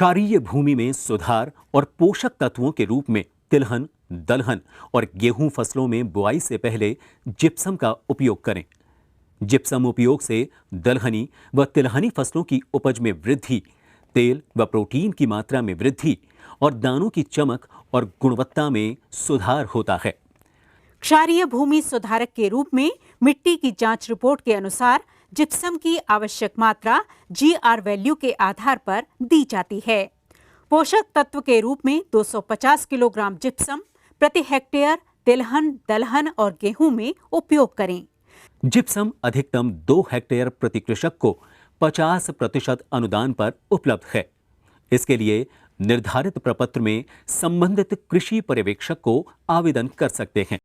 क्षारीय भूमि में सुधार और पोषक तत्वों के रूप में तिलहन, दलहन और गेहूं फसलों में बुआई से पहले जिप्सम का उपयोग करें। जिप्सम उपयोग से दलहनी व तिलहनी फसलों की उपज में वृद्धि, तेल व प्रोटीन की मात्रा में वृद्धि और दानों की चमक और गुणवत्ता में सुधार होता है। क्षारीय भूमि सुधारक के रूप में मिट्टी की जांच रिपोर्ट के अनुसार जिप्सम की आवश्यक मात्रा जीआर वैल्यू के आधार पर दी जाती है। पोषक तत्व के रूप में 250 किलोग्राम जिप्सम प्रति हेक्टेयर तिलहन, दलहन और गेहूं में उपयोग करें। जिप्सम अधिकतम 2 हेक्टेयर प्रति कृषक को 50% अनुदान पर उपलब्ध है। इसके लिए निर्धारित प्रपत्र में संबंधित कृषि पर्यवेक्षक को आवेदन कर सकते हैं।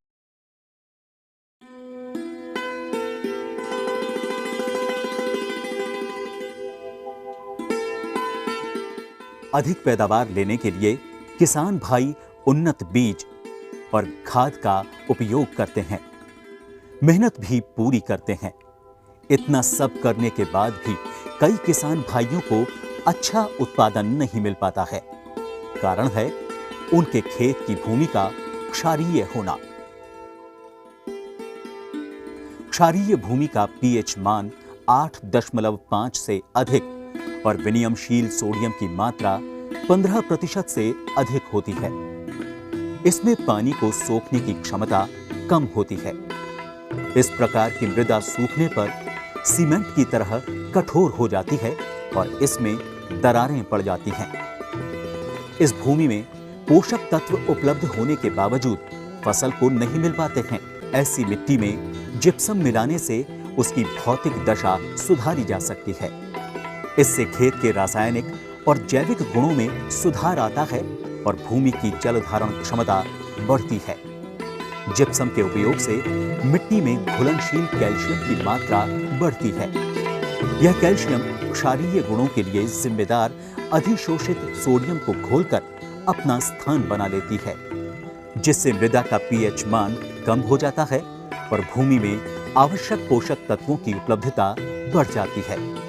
अधिक पैदावार लेने के लिए किसान भाई उन्नत बीज और खाद का उपयोग करते हैं, मेहनत भी पूरी करते हैं। इतना सब करने के बाद भी कई किसान भाइयों को अच्छा उत्पादन नहीं मिल पाता है। कारण है उनके खेत की भूमि का क्षारीय होना। क्षारीय भूमि का पीएच मान 8.5 से अधिक और विनियमशील सोडियम की मात्रा 15% से अधिक होती है। इसमें पानी को सोखने की क्षमता कम होती है। इस प्रकार की मृदा सूखने पर सीमेंट की तरह कठोर हो जाती है और इसमें दरारें पड़ जाती हैं। इस भूमि में पोषक तत्व उपलब्ध होने के बावजूद फसल को नहीं मिल पाते हैं। ऐसी मिट्टी में जिप्सम मिलाने से उसकी भौतिक दशा सुधारी जा सकती है। इससे खेत के रासायनिक और जैविक गुणों में सुधार आता है और भूमि की जल धारण क्षमता बढ़ती है। जिप्सम के उपयोग से मिट्टी में घुलनशील कैल्शियम की मात्रा बढ़ती है। यह कैल्शियम क्षारीय गुणों के लिए जिम्मेदार अधिशोषित सोडियम को घोलकर अपना स्थान बना लेती है, जिससे मृदा का पीएच मान कम हो जाता है और भूमि में आवश्यक पोषक तत्वों की उपलब्धता बढ़ जाती है।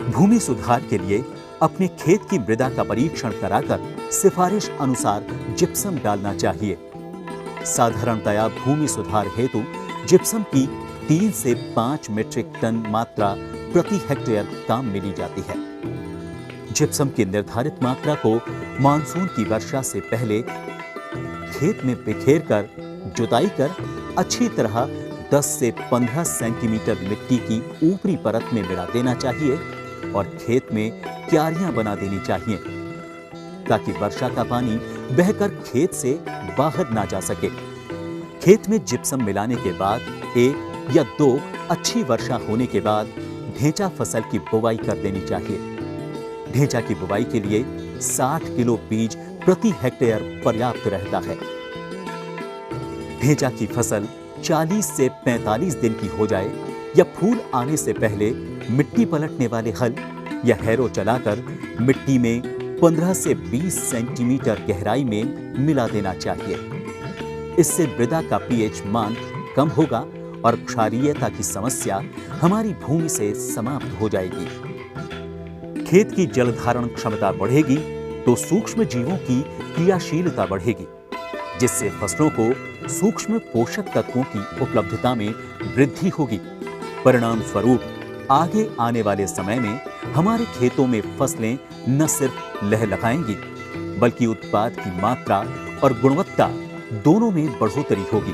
भूमि सुधार के लिए अपने खेत की मृदा का परीक्षण कराकर सिफारिश अनुसार जिप्सम डालना चाहिए। साधारणतया भूमि सुधार हेतु जिप्सम की 3 से 5 मीट्रिक टन मात्रा प्रति हेक्टेयर काम मिली जाती है। जिप्सम की निर्धारित मात्रा को मानसून की वर्षा से पहले खेत में बिखेर कर जुताई कर अच्छी तरह 10 से 15 सेंटीमीटर मिट्टी की ऊपरी परत में मिला देना चाहिए और खेत में क्यारियां बना देनी चाहिए ताकि वर्षा का पानी बहकर खेत से बाहर ना जा सके। खेत में जिप्सम मिलाने के बाद 1 या 2 अच्छी वर्षा होने के बाद ढेंचा फसल की बुवाई कर देनी चाहिए। ढेंचा की बुवाई के लिए 60 किलो बीज प्रति हेक्टेयर पर्याप्त रहता है। ढेंचा की फसल 40 से 45 दिन की हो जाए या फूल आने से पहले मिट्टी पलटने वाले हल या हैरो चलाकर मिट्टी में 15 से 20 सेंटीमीटर गहराई में मिला देना चाहिए। इससे मृदा का पीएच मान कम होगा और क्षारीयता की समस्या हमारी भूमि से समाप्त हो जाएगी। खेत की जल धारण क्षमता बढ़ेगी तो सूक्ष्म जीवों की क्रियाशीलता बढ़ेगी, जिससे फसलों को सूक्ष्म पोषक तत्वों की उपलब्धता में वृद्धि होगी। परिणाम स्वरूप आगे आने वाले समय में हमारे खेतों में फसलें न सिर्फ लहलहाएंगी बल्कि उत्पाद की मात्रा और गुणवत्ता दोनों में बढ़ोतरी होगी।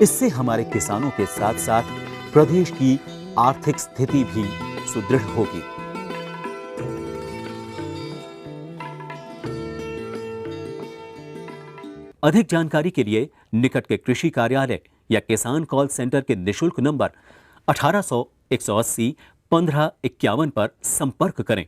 इससे हमारे किसानों के साथ साथ प्रदेश की आर्थिक स्थिति भी सुदृढ़ होगी। अधिक जानकारी के लिए निकट के कृषि कार्यालय या किसान कॉल सेंटर के निशुल्क नंबर 1800 180 1551 पर संपर्क करें।